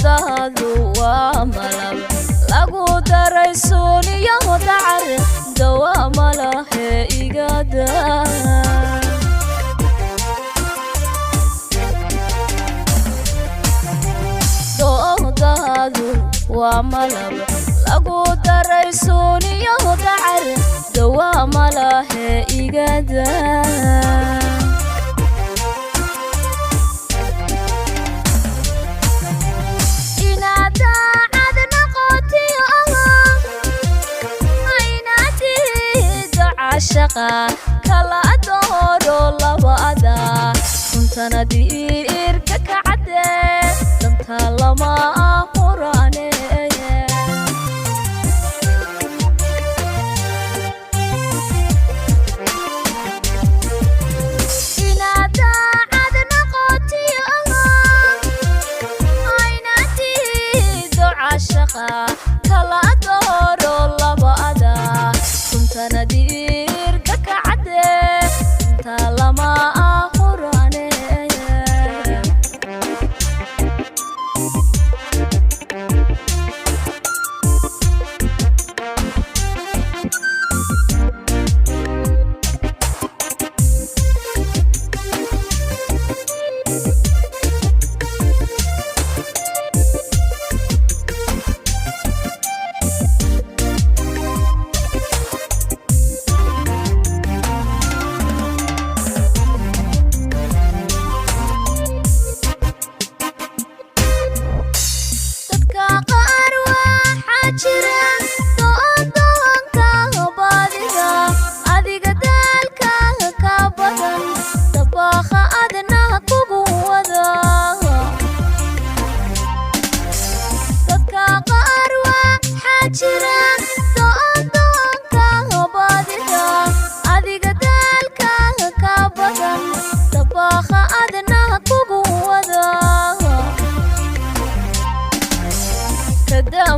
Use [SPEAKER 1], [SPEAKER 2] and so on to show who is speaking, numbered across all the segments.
[SPEAKER 1] doodadu waa malab lagu daray suuniyo dacar dawaa malahe igada doodadu waa malab lagu daray suuniyo dacar dawaa malahe igada shaqa kala dooro labada kuntana diirka kacade danta lama qurane inada adna qotiyo aynati duca shaqa kala dooro labada kuntana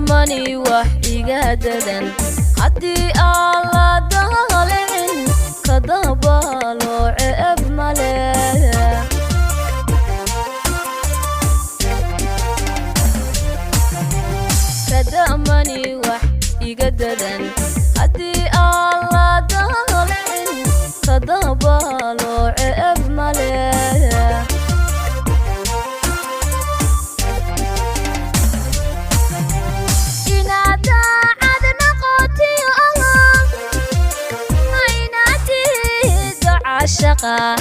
[SPEAKER 1] mani wax iga dadan haddii aan la daalin kadabalo ceeb male kadamani wax iga dadan haddii aan la daalin kadabalo ceeb male shaqa